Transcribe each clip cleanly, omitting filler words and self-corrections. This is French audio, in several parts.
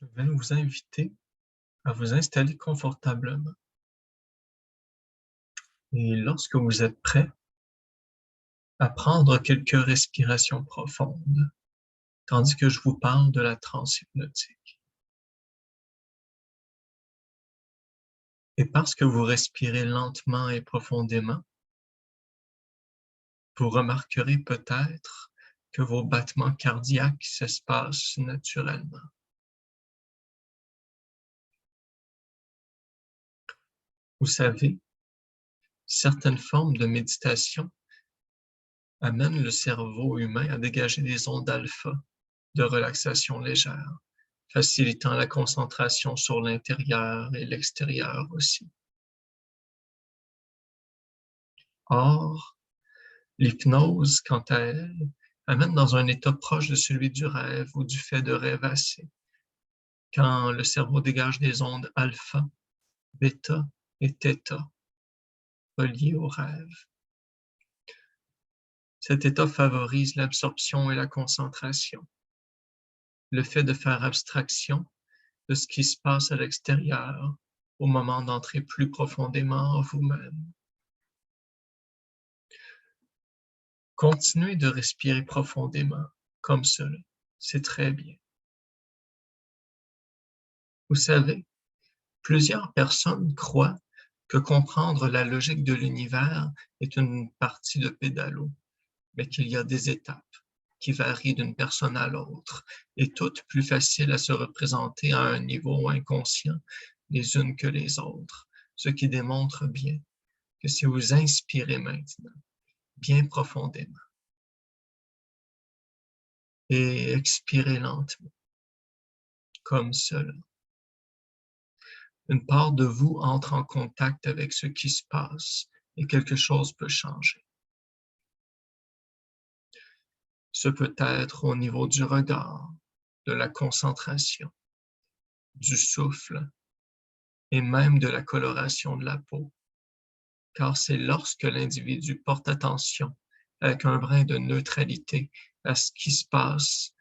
Je vais vous inviter à vous installer confortablement. Et lorsque vous êtes prêt, à prendre quelques respirations profondes, tandis que je vous parle de la transe hypnotique. Et parce que vous respirez lentement et profondément, vous remarquerez peut-être que vos battements cardiaques s'espacent naturellement. Vous savez, certaines formes de méditation amènent le cerveau humain à dégager des ondes alpha de relaxation légère, facilitant la concentration sur l'intérieur et l'extérieur aussi. Or, l'hypnose, quant à elle, amène dans un état proche de celui du rêve ou du fait de rêvasser, quand le cerveau dégage des ondes alpha, bêta et theta reliées au rêve. Cet état favorise l'absorption et la concentration, le fait de faire abstraction de ce qui se passe à l'extérieur au moment d'entrer plus profondément en vous-même. Continuez de respirer profondément, comme cela, c'est très bien. Vous savez, plusieurs personnes croient que comprendre la logique de l'univers est une partie de pédalo, mais qu'il y a des étapes qui varient d'une personne à l'autre, et toutes plus faciles à se représenter à un niveau inconscient les unes que les autres, ce qui démontre bien que si vous inspirez maintenant, bien profondément, et expirez lentement, comme cela, une part de vous entre en contact avec ce qui se passe et quelque chose peut changer. Ce peut être au niveau du regard, de la concentration, du souffle et même de la coloration de la peau, car c'est lorsque l'individu porte attention avec un brin de neutralité à ce qui se passe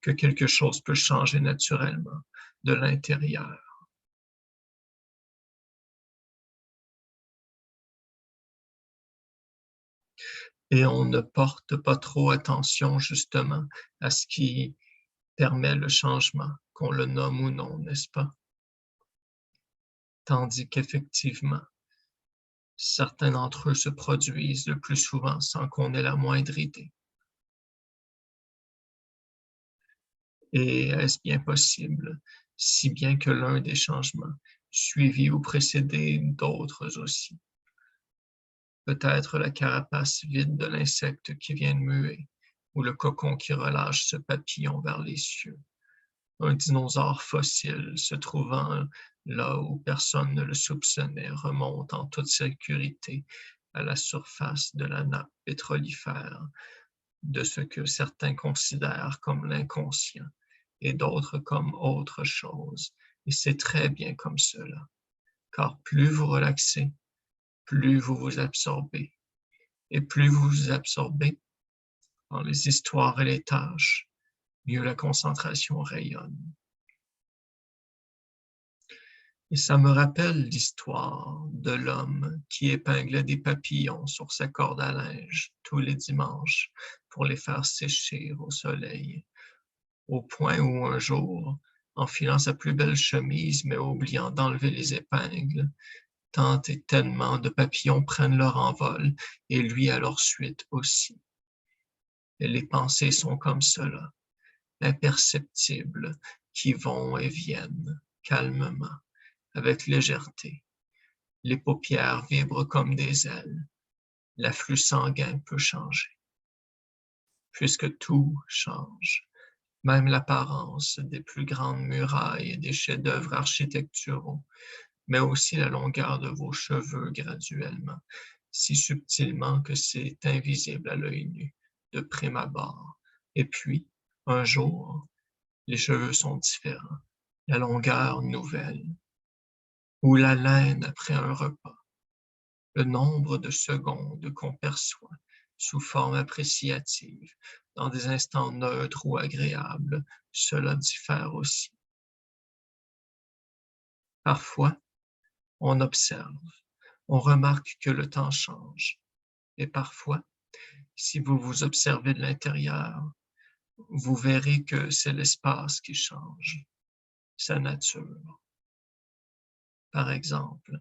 que quelque chose peut changer naturellement de l'intérieur. Et on ne porte pas trop attention justement à ce qui permet le changement, qu'on le nomme ou non, n'est-ce pas? Tandis qu'effectivement, certains d'entre eux se produisent le plus souvent sans qu'on ait la moindre idée. Et est-ce bien possible, si bien que l'un des changements suivi ou précédé d'autres aussi? Peut-être la carapace vide de l'insecte qui vient de muer, ou le cocon qui relâche ce papillon vers les cieux. Un dinosaure fossile se trouvant là où personne ne le soupçonnait remonte en toute sécurité à la surface de la nappe pétrolifère de ce que certains considèrent comme l'inconscient et d'autres comme autre chose. Et c'est très bien comme cela, car plus vous relaxez, plus vous vous absorbez. Et plus vous vous absorbez dans les histoires et les tâches, mieux la concentration rayonne. Et ça me rappelle l'histoire de l'homme qui épinglait des papillons sur sa corde à linge tous les dimanches pour les faire sécher au soleil, au point où un jour, enfilant sa plus belle chemise mais oubliant d'enlever les épingles, tant et tellement de papillons prennent leur envol et lui à leur suite aussi. Et les pensées sont comme cela, imperceptibles, qui vont et viennent calmement, avec légèreté. Les paupières vibrent comme des ailes. L'afflux sanguin peut changer. Puisque tout change, même l'apparence des plus grandes murailles et des chefs-d'œuvre architecturaux, mais aussi la longueur de vos cheveux graduellement, si subtilement que c'est invisible à l'œil nu, de prime abord. Et puis, un jour, les cheveux sont différents, la longueur nouvelle, ou la laine après un repas, le nombre de secondes qu'on perçoit sous forme appréciative dans des instants neutres ou agréables, cela diffère aussi. Parfois, on observe, on remarque que le temps change. Et parfois, si vous vous observez de l'intérieur, vous verrez que c'est l'espace qui change, sa nature. Par exemple,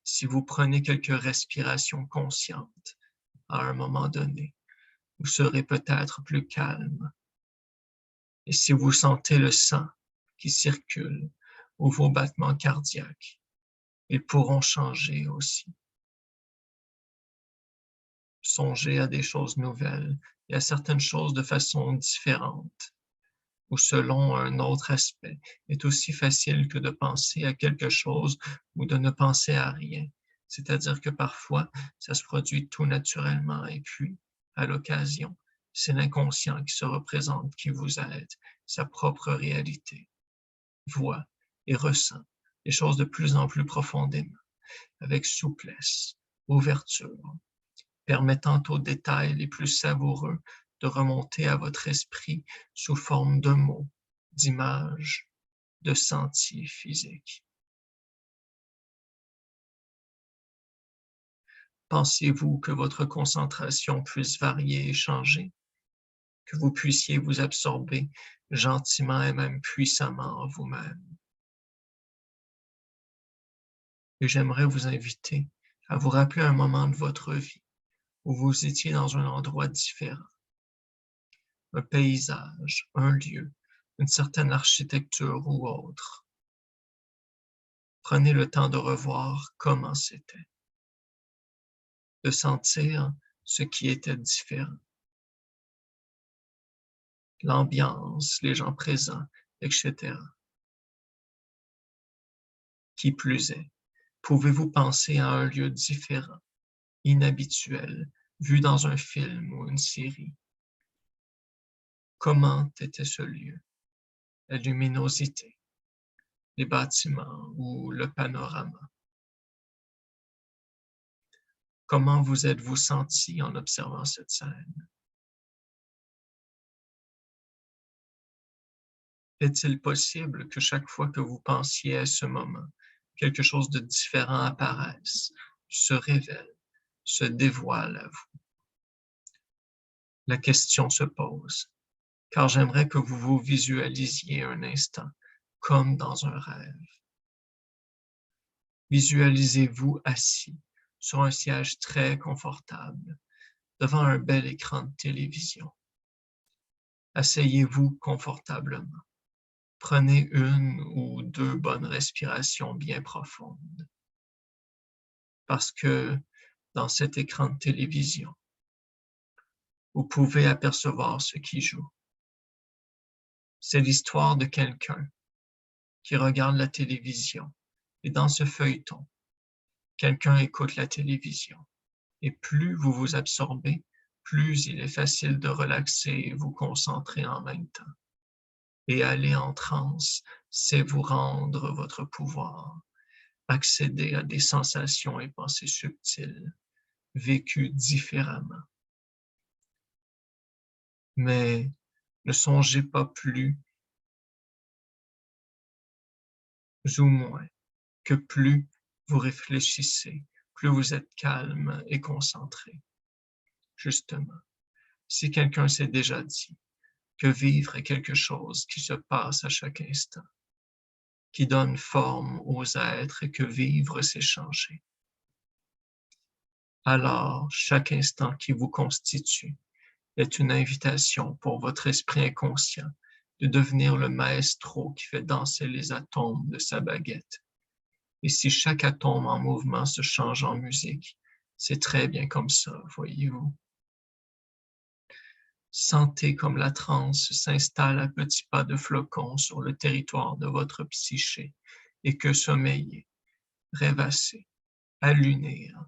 si vous prenez quelques respirations conscientes à un moment donné, vous serez peut-être plus calme. Et si vous sentez le sang qui circule ou vos battements cardiaques, ils pourront changer aussi. Songez à des choses nouvelles et à certaines choses de façon différente, ou selon un autre aspect, est aussi facile que de penser à quelque chose ou de ne penser à rien. C'est-à-dire que parfois, ça se produit tout naturellement et puis, à l'occasion, c'est l'inconscient qui se représente, qui vous aide, sa propre réalité, voit et ressent les choses de plus en plus profondément, avec souplesse, ouverture, permettant aux détails les plus savoureux de remonter à votre esprit sous forme de mots, d'images, de sentis physiques. Pensez-vous que votre concentration puisse varier et changer, que vous puissiez vous absorber gentiment et même puissamment en vous-même? Et j'aimerais vous inviter à vous rappeler un moment de votre vie où vous étiez dans un endroit différent, un paysage, un lieu, une certaine architecture ou autre. Prenez le temps de revoir comment c'était, de sentir ce qui était différent, l'ambiance, les gens présents, etc. Qui plus est, pouvez-vous penser à un lieu différent, inhabituel, vu dans un film ou une série? Comment était ce lieu? La luminosité, les bâtiments ou le panorama? Comment vous êtes-vous senti en observant cette scène? Est-il possible que chaque fois que vous pensiez à ce moment, quelque chose de différent apparaisse, se révèle, se dévoile à vous? La question se pose, car j'aimerais que vous vous visualisiez un instant, comme dans un rêve. Visualisez-vous assis sur un siège très confortable, devant un bel écran de télévision. Asseyez-vous confortablement. Prenez une ou deux bonnes respirations bien profondes. Parce que dans cet écran de télévision, vous pouvez apercevoir ce qui joue. C'est l'histoire de quelqu'un qui regarde la télévision et dans ce feuilleton, quelqu'un écoute la télévision. Et plus vous vous absorbez, plus il est facile de relaxer et vous concentrer en même temps. Et aller en transe, c'est vous rendre votre pouvoir, accéder à des sensations et pensées subtiles, vécues différemment. Mais ne songez pas plus ou moins que plus vous réfléchissez, plus vous êtes calme et concentré. Justement, si quelqu'un s'est déjà dit que vivre est quelque chose qui se passe à chaque instant, qui donne forme aux êtres et que vivre, c'est changer. Alors, chaque instant qui vous constitue est une invitation pour votre esprit inconscient de devenir le maestro qui fait danser les atomes de sa baguette. Et si chaque atome en mouvement se change en musique, c'est très bien comme ça, voyez-vous. Sentez comme la transe s'installe à petits pas de flocons sur le territoire de votre psyché et que sommeiller, rêvasser, allunir,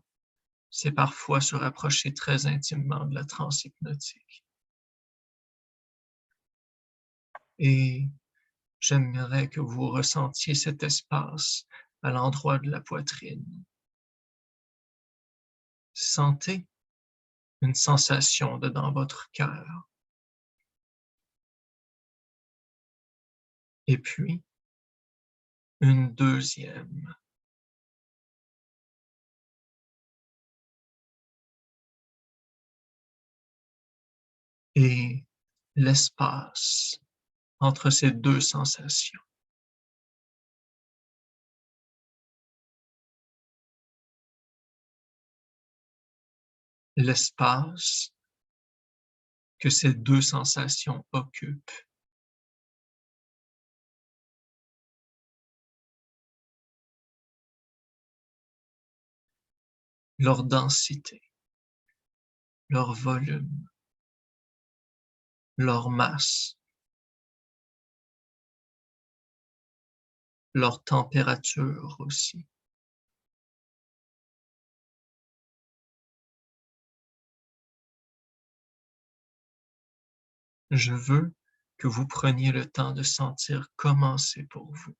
c'est parfois se rapprocher très intimement de la transe hypnotique. Et j'aimerais que vous ressentiez cet espace à l'endroit de la poitrine. Sentez une sensation dans votre cœur. Et puis, une deuxième. Et l'espace entre ces deux sensations. L'espace que ces deux sensations occupent. Leur densité, leur volume, leur masse, leur température aussi. Je veux que vous preniez le temps de sentir comment c'est pour vous.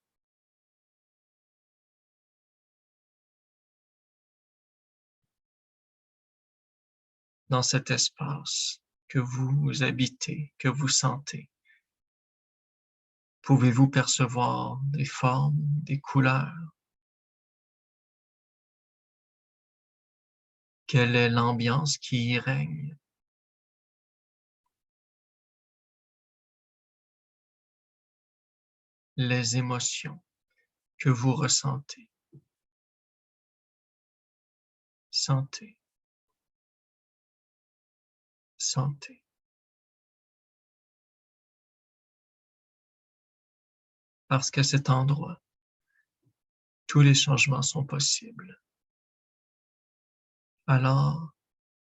Dans cet espace que vous habitez, que vous sentez. Pouvez-vous percevoir des formes, des couleurs? Quelle est l'ambiance qui y règne? Les émotions que vous ressentez. Sentez, sentez. Parce qu'à cet endroit, tous les changements sont possibles. Alors,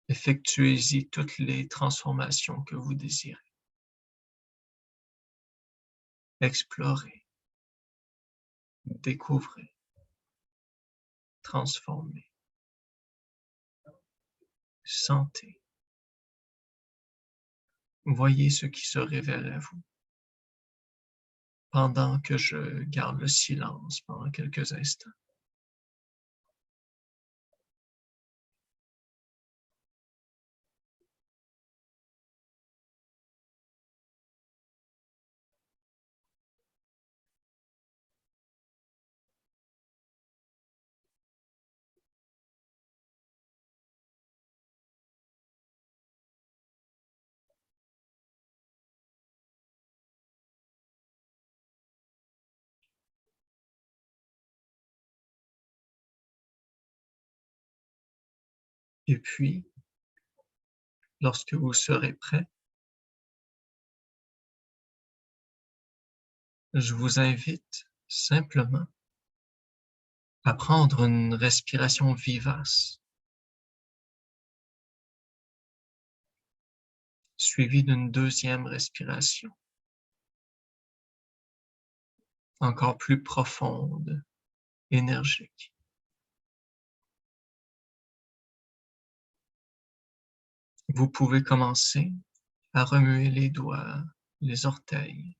effectuez-y toutes les transformations que vous désirez. Explorez, découvrez, transformez, sentez. Voyez ce qui se révèle à vous pendant que je garde le silence pendant quelques instants. Et puis, lorsque vous serez prêt, je vous invite simplement à prendre une respiration vivace, suivie d'une deuxième respiration, encore plus profonde, énergique. Vous pouvez commencer à remuer les doigts, les orteils,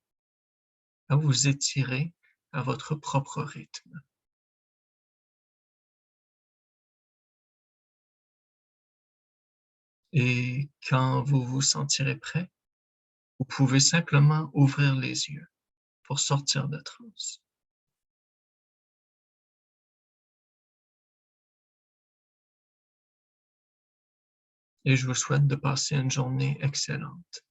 à vous étirer à votre propre rythme. Et quand vous vous sentirez prêt, vous pouvez simplement ouvrir les yeux pour sortir de transe. Et je vous souhaite de passer une journée excellente.